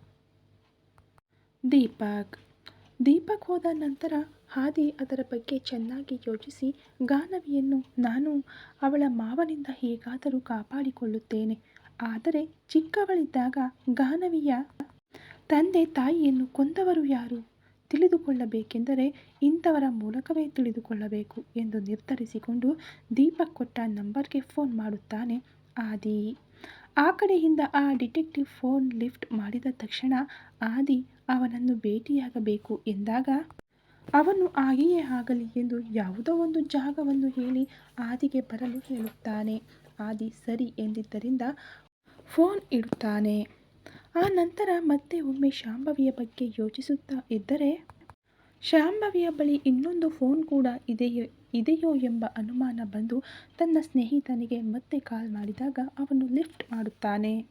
ದೀಪಕ್ ಹೋದ ನಂತರ ಆದಿ ಅದರ ಬಗ್ಗೆ ಚೆನ್ನಾಗಿ ಯೋಚಿಸಿ, ಗಾನವಿಯನ್ನು ನಾನು ಅವಳ ಮಾವನಿಂದ ಹೇಗಾದರೂ ಕಾಪಾಡಿಕೊಳ್ಳುತ್ತೇನೆ. ಆದರೆ ಚಿಕ್ಕವಳಿದ್ದಾಗ ಗಾನವಿಯ ತಂದೆ ತಾಯಿಯನ್ನು ಕೊಂದವರು ಯಾರು? ತಿಳಿದುಕೊಳ್ಳಬೇಕೆಂದರೆ ಇಂಥವರ ಮೂಲಕವೇ ತಿಳಿದುಕೊಳ್ಳಬೇಕು ಎಂದು ನಿರ್ಧರಿಸಿಕೊಂಡು ದೀಪಕ್ ಕೊಟ್ಟ ನಂಬರ್ಗೆ ಫೋನ್ ಮಾಡುತ್ತಾನೆ ಆದಿ. ಆ ಕಡೆಯಿಂದ ಆ ಡಿಟೆಕ್ಟಿವ್ ಫೋನ್ ಲಿಫ್ಟ್ ಮಾಡಿದ ತಕ್ಷಣ ಆದಿ ಅವನನ್ನು ಭೇಟಿಯಾಗಬೇಕು ಎಂದಾಗ ಅವನು ಹಾಗೆಯೇ ಆಗಲಿ ಎಂದು ಯಾವುದೋ ಒಂದು ಜಾಗವನ್ನು ಹೇಳಿ ಆದಿಗೆ ಬರಲು ಹೇಳುತ್ತಾನೆ. ಆದಿ ಸರಿ ಎಂದಿದ್ದರಿಂದ ಫೋನ್ ಇಡುತ್ತಾನೆ. ಆ ನಂತರ ಮತ್ತೆ ಒಮ್ಮೆ ಶಾಂಭವಿಯ ಬಗ್ಗೆ ಯೋಚಿಸುತ್ತಾ ಇದ್ದರೆ, ಶಾಂಭವಿಯ ಬಳಿ ಇನ್ನೊಂದು ಫೋನ್ ಕೂಡ ಇದೆಯೋ ಎಂಬ ಅನುಮಾನ ಬಂದು ತನ್ನ ಸ್ನೇಹಿತನಿಗೆ ಮತ್ತೆ ಕಾಲ್ ಮಾಡಿದಾಗ ಅವನು ಲಿಫ್ಟ್ ಮಾಡುತ್ತಾನೆ.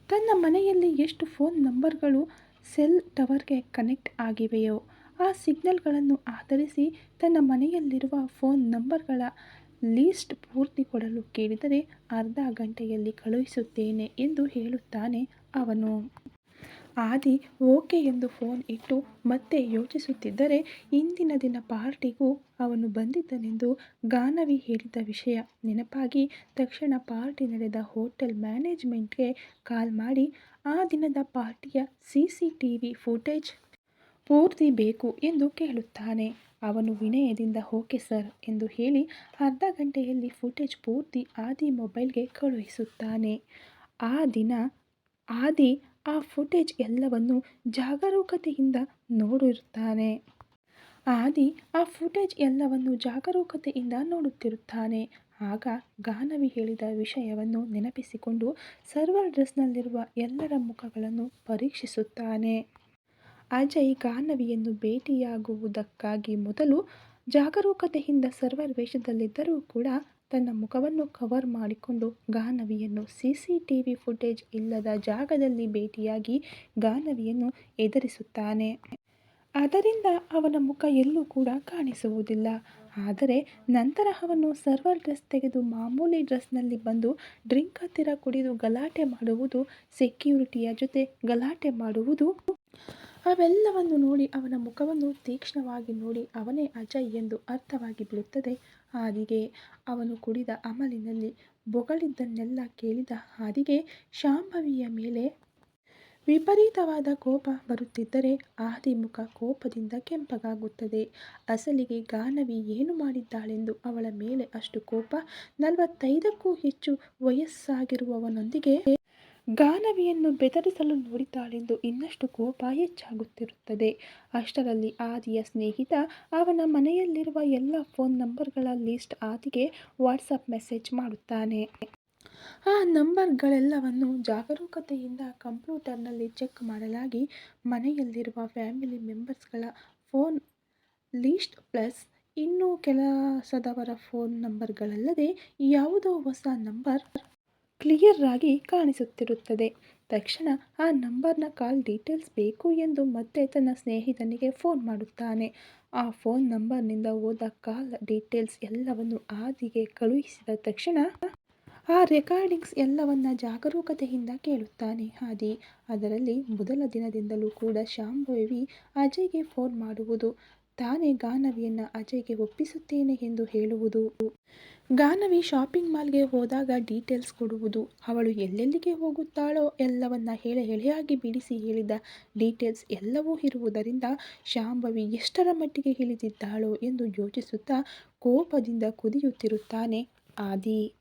ತನ್ನ ಮನೆಯಲ್ಲಿ ಎಷ್ಟು ಫೋನ್ ನಂಬರ್ಗಳು ಸೆಲ್ ಟವರ್ಗೆ ಕನೆಕ್ಟ್ ಆಗಿವೆಯೋ ಆ ಸಿಗ್ನಲ್ಗಳನ್ನು ಆಧರಿಸಿ ತನ್ನ ಮನೆಯಲ್ಲಿರುವ ಫೋನ್ ನಂಬರ್ಗಳ ಲೀಸ್ಟ್ ಪೂರ್ತಿ ಕೊಡಲು ಕೇಳಿದರೆ ಅರ್ಧ ಗಂಟೆಯಲ್ಲಿ ಕಳುಹಿಸುತ್ತೇನೆ ಎಂದು ಹೇಳುತ್ತಾನೆ ಅವನು. ಆದಿ ಓಕೆ ಎಂದು ಫೋನ್ ಇಟ್ಟು ಮತ್ತೆ ಯೋಚಿಸುತ್ತಿದ್ದರೆ, ಇಂದಿನ ದಿನ ಪಾರ್ಟಿಗೂ ಅವನು ಬಂದಿದ್ದನೆಂದು ಗಾನವಿ ಹೇಳಿದ ವಿಷಯ ನೆನಪಾಗಿ ತಕ್ಷಣ ಪಾರ್ಟಿ ನಡೆದ ಹೋಟೆಲ್ ಮ್ಯಾನೇಜ್ಮೆಂಟ್ಗೆ ಕಾಲ್ ಮಾಡಿ ಆ ದಿನದ ಪಾರ್ಟಿಯ CCTV ಫುಟೇಜ್ ಪೂರ್ತಿ ಬೇಕು ಎಂದು ಕೇಳುತ್ತಾನೆ. ಅವನು ವಿನಯದಿಂದ ಓಕೆ ಸರ್ ಎಂದು ಹೇಳಿ ಅರ್ಧ ಗಂಟೆಯಲ್ಲಿ ಫುಟೇಜ್ ಪೂರ್ತಿ ಆದಿ ಮೊಬೈಲ್ಗೆ ಕಳುಹಿಸುತ್ತಾನೆ. ಆ ದಿನ ಆದಿ ಆ ಫುಟೇಜ್ ಎಲ್ಲವನ್ನು ಜಾಗರೂಕತೆಯಿಂದ ನೋಡುತ್ತಿರುತ್ತಾನೆ. ಆಗ ಗಾನವಿ ಹೇಳಿದ ವಿಷಯವನ್ನು ನೆನಪಿಸಿಕೊಂಡು ಸರ್ವರ್ ಡ್ರೆಸ್ನಲ್ಲಿರುವ ಎಲ್ಲರ ಮುಖಗಳನ್ನು ಪರೀಕ್ಷಿಸುತ್ತಾನೆ. ಅಜಯ್ ಗಾನವಿಯನ್ನು ಭೇಟಿಯಾಗುವುದಕ್ಕಾಗಿ ಮೊದಲು ಜಾಗರೂಕತೆಯಿಂದ ಸರ್ವರ್ ವೇಷದಲ್ಲಿದ್ದರೂ ಕೂಡ ತನ್ನ ಮುಖವನ್ನು ಕವರ್ ಮಾಡಿಕೊಂಡು ಗಾನವಿಯನ್ನು CCTV ಫುಟೇಜ್ ಇಲ್ಲದ ಜಾಗದಲ್ಲಿ ಭೇಟಿಯಾಗಿ ಗಾನವಿಯನ್ನು ಎದುರಿಸುತ್ತಾನೆ. ಅದರಿಂದ ಅವನ ಮುಖ ಎಲ್ಲೂ ಕೂಡ ಕಾಣಿಸುವುದಿಲ್ಲ. ಆದರೆ ನಂತರ ಅವನು ಸರ್ವರ್ ಡ್ರೆಸ್ ತೆಗೆದು ಮಾಮೂಲಿ ಡ್ರೆಸ್ನಲ್ಲಿ ಬಂದು ಡ್ರಿಂಕ್ ಹತ್ತಿರ ಕುಡಿದು ಗಲಾಟೆ ಮಾಡುವುದು, ಸೆಕ್ಯೂರಿಟಿಯ ಜೊತೆ ಗಲಾಟೆ ಮಾಡುವುದು, ಅವೆಲ್ಲವನ್ನು ನೋಡಿ ಅವನ ಮುಖವನ್ನು ತೀಕ್ಷ್ಣವಾಗಿ ನೋಡಿ ಅವನೇ ಅಜಯ್ ಎಂದು ಅರ್ಥವಾಗಿ ಬಿಡುತ್ತದೆ ಆದಿಗೆ. ಅವನು ಕುಡಿದ ಅಮಲಿನಲ್ಲಿ ಬೊಗಳಿದ್ದನ್ನೆಲ್ಲ ಕೇಳಿದ ಆದಿಗೆ ಶಾಂಭವಿಯ ಮೇಲೆ ವಿಪರೀತವಾದ ಕೋಪ ಬರುತ್ತಿದ್ದರೆ ಆದಿ ಮುಖ ಕೋಪದಿಂದ ಕೆಂಪಗಾಗುತ್ತದೆ. ಅಸಲಿಗೆ ಗಾನವಿ ಏನು ಮಾಡಿದ್ದಾಳೆಂದು ಅವಳ ಮೇಲೆ ಅಷ್ಟು ಕೋಪ? 45ಕ್ಕೂ ಹೆಚ್ಚು ವಯಸ್ಸಾಗಿರುವವನೊಂದಿಗೆ ಗಾನವಿಯನ್ನು ಬೆದರಿಸಲು ನೋಡಿದ್ದಾಳೆಂದು ಇನ್ನಷ್ಟು ಕೋಪ ಹೆಚ್ಚಾಗುತ್ತಿರುತ್ತದೆ. ಅಷ್ಟರಲ್ಲಿ ಆದಿಯ ಸ್ನೇಹಿತ ಅವನ ಮನೆಯಲ್ಲಿರುವ ಎಲ್ಲ ಫೋನ್ ನಂಬರ್ಗಳ ಲೀಸ್ಟ್ ಆದಿಗೆ ವಾಟ್ಸಪ್ ಮೆಸೇಜ್ ಮಾಡುತ್ತಾನೆ. ಆ ನಂಬರ್ಗಳೆಲ್ಲವನ್ನು ಜಾಗರೂಕತೆಯಿಂದ ಕಂಪ್ಯೂಟರ್ನಲ್ಲಿ ಚೆಕ್ ಮಾಡಲಾಗಿ ಮನೆಯಲ್ಲಿರುವ ಫ್ಯಾಮಿಲಿ ಮೆಂಬರ್ಸ್ಗಳ ಫೋನ್ ಲೀಸ್ಟ್ ಪ್ಲಸ್ ಇನ್ನೂ ಕೆಲಸದವರ ಫೋನ್ ನಂಬರ್ಗಳಲ್ಲದೆ ಯಾವುದೋ ಹೊಸ ನಂಬರ್ ಕ್ಲಿಯರ್ ಆಗಿ ಕಾಣಿಸುತ್ತಿರುತ್ತದೆ. ತಕ್ಷಣ ಆ ನಂಬರ್ನ ಕಾಲ್ ಡೀಟೇಲ್ಸ್ ಬೇಕು ಎಂದು ಮತ್ತೆ ತನ್ನ ಸ್ನೇಹಿತನಿಗೆ ಫೋನ್ ಮಾಡುತ್ತಾನೆ. ಆ ಫೋನ್ ನಂಬರ್ನಿಂದ ಹೋದ ಕಾಲ್ ಡೀಟೇಲ್ಸ್ ಎಲ್ಲವನ್ನು ಆದಿಗೆ ಕಳುಹಿಸಿದ ತಕ್ಷಣ ಆ ರೆಕಾರ್ಡಿಂಗ್ಸ್ ಎಲ್ಲವನ್ನ ಜಾಗರೂಕತೆಯಿಂದ ಕೇಳುತ್ತಾನೆ ಆದಿ. ಅದರಲ್ಲಿ ಮೊದಲ ದಿನದಿಂದಲೂ ಕೂಡ ಶಾಂಭವಿ ಅಜಯ್ಗೆ ಫೋನ್ ಮಾಡುವುದು, ತಾನೇ ಗಾನವಿಯನ್ನು ಅಜಯ್ಗೆ ಒಪ್ಪಿಸುತ್ತೇನೆ ಎಂದು ಹೇಳುವುದು, ಗಾನವಿ ಶಾಪಿಂಗ್ ಮಾಲ್ಗೆ ಹೋದಾಗ ಡೀಟೇಲ್ಸ್ ಕೊಡುವುದು, ಅವಳು ಎಲ್ಲೆಲ್ಲಿಗೆ ಹೋಗುತ್ತಾಳೋ ಎಲ್ಲವನ್ನ ಎಳೆಯಾಗಿ ಬಿಡಿಸಿ ಹೇಳಿದ ಡೀಟೇಲ್ಸ್ ಎಲ್ಲವೂ ಇರುವುದರಿಂದ ಶಾಂಭವಿ ಎಷ್ಟರ ಮಟ್ಟಿಗೆ ಇಳಿದಿದ್ದಾಳೋ ಎಂದು ಯೋಚಿಸುತ್ತಾ ಕೋಪದಿಂದ ಕುದಿಯುತ್ತಿರುತ್ತಾನೆ ಆದಿ.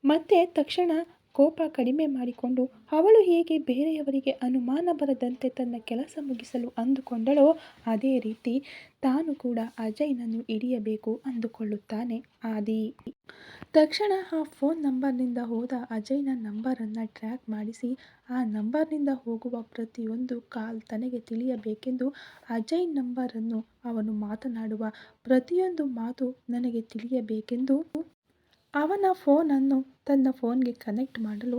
ಮತ್ತೆ ತಕ್ಷಣ ಕೋಪ ಕಡಿಮೆ ಮಾಡಿಕೊಂಡು ಅವಳು ಹೇಗೆ ಬೇರೆಯವರಿಗೆ ಅನುಮಾನ ಬರದಂತೆ ತನ್ನ ಕೆಲಸ ಮುಗಿಸಲು ಅಂದುಕೊಂಡಳೋ ಅದೇ ರೀತಿ ತಾನು ಕೂಡ ಅಜಯ್ನನ್ನು ಹಿಡಿಯಬೇಕು ಅಂದುಕೊಳ್ಳುತ್ತಾನೆ ಆದಿ. ತಕ್ಷಣ ಆ ಫೋನ್ ನಂಬರ್ನಿಂದ ಹೋದ ಅಜಯ್ನ ನಂಬರನ್ನು ಟ್ರ್ಯಾಕ್ ಮಾಡಿಸಿ ಆ ನಂಬರ್ನಿಂದ ಹೋಗುವ ಪ್ರತಿಯೊಂದು ಕಾಲ್ ತನಗೆ ತಿಳಿಯಬೇಕೆಂದು ಅಜಯ್ ನಂಬರನ್ನು ಅವನು ಮಾತನಾಡುವ ಪ್ರತಿಯೊಂದು ಮಾತು ನನಗೆ ತಿಳಿಯಬೇಕೆಂದು ಅವನ ಫೋನನ್ನು ತನ್ನ ಫೋನ್ಗೆ ಕನೆಕ್ಟ್ ಮಾಡಲು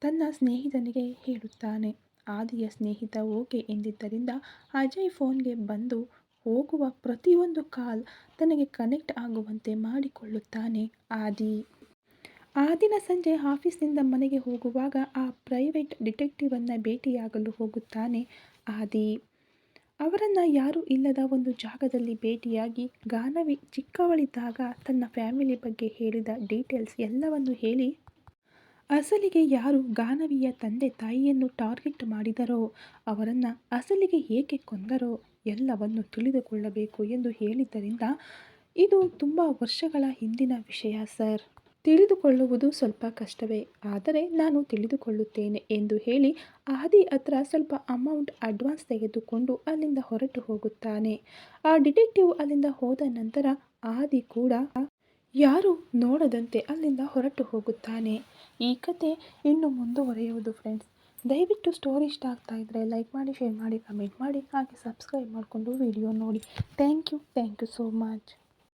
ತನ್ನ ಸ್ನೇಹಿತನಿಗೆ ಹೇಳುತ್ತಾನೆ. ಆದಿಯ ಸ್ನೇಹಿತ ಓಕೆ ಎಂದಿದ್ದರಿಂದ ಅಜಯ್ ಫೋನ್ಗೆ ಬಂದು ಹೋಗುವ ಪ್ರತಿಯೊಂದು ಕಾಲ್ ತನಗೆ ಕನೆಕ್ಟ್ ಆಗುವಂತೆ ಮಾಡಿಕೊಳ್ಳುತ್ತಾನೆ ಆದಿ. ಆ ದಿನ ಸಂಜೆ ಆಫೀಸ್ನಿಂದ ಮನೆಗೆ ಹೋಗುವಾಗ ಆ ಪ್ರೈವೇಟ್ ಡಿಟೆಕ್ಟಿವನ್ನು ಭೇಟಿಯಾಗಲು ಹೋಗುತ್ತಾನೆ ಆದಿ. ಅವರನ್ನು ಯಾರೂ ಇಲ್ಲದ ಒಂದು ಜಾಗದಲ್ಲಿ ಭೇಟಿಯಾಗಿ ಗಾನವಿ ಚಿಕ್ಕವಳಿದ್ದಾಗ ತನ್ನ ಫ್ಯಾಮಿಲಿ ಬಗ್ಗೆ ಹೇಳಿದ ಡೀಟೇಲ್ಸ್ ಎಲ್ಲವನ್ನು ಹೇಳಿ ಅಸಲಿಗೆ ಯಾರು ಗಾನವಿಯ ತಂದೆ ತಾಯಿಯನ್ನು ಟಾರ್ಗೆಟ್ ಮಾಡಿದರೋ ಅವರನ್ನು ಅಸಲಿಗೆ ಏಕೆ ಕೊಂದರೋ ಎಲ್ಲವನ್ನು ತಿಳಿದುಕೊಳ್ಳಬೇಕು ಎಂದು ಹೇಳಿದ್ದರಿಂದ ಇದು ತುಂಬ ವರ್ಷಗಳ ಹಿಂದಿನ ವಿಷಯ ಸರ್, ತಿಳಿದುಕೊಳ್ಳುವುದು ಸ್ವಲ್ಪ ಕಷ್ಟವೇ, ಆದರೆ ನಾನು ತಿಳಿದುಕೊಳ್ಳುತ್ತೇನೆ ಎಂದು ಹೇಳಿ ಆದಿ ಹತ್ರ ಸ್ವಲ್ಪ ಅಮೌಂಟ್ ಅಡ್ವಾನ್ಸ್ ತೆಗೆದುಕೊಂಡು ಅಲ್ಲಿಂದ ಹೊರಟು ಹೋಗುತ್ತಾನೆ. ಆ ಡಿಟೆಕ್ಟಿವ್ ಅಲ್ಲಿಂದ ಹೋದ ನಂತರ ಆದಿ ಕೂಡ ಯಾರು ನೋಡದಂತೆ ಅಲ್ಲಿಂದ ಹೊರಟು ಹೋಗುತ್ತಾನೆ. ಈ ಕತೆ ಇನ್ನು ಮುಂದುವರಿಯುವುದು ಫ್ರೆಂಡ್ಸ್. ದಯವಿಟ್ಟು ಸ್ಟೋರಿ ಇಷ್ಟ ಆಗ್ತಾ ಇದ್ದರೆ ಲೈಕ್ ಮಾಡಿ, ಶೇರ್ ಮಾಡಿ, ಕಮೆಂಟ್ ಮಾಡಿ, ಹಾಗೆ ಸಬ್ಸ್ಕ್ರೈಬ್ ಮಾಡಿಕೊಂಡು ವಿಡಿಯೋ ನೋಡಿ. Thank you so much.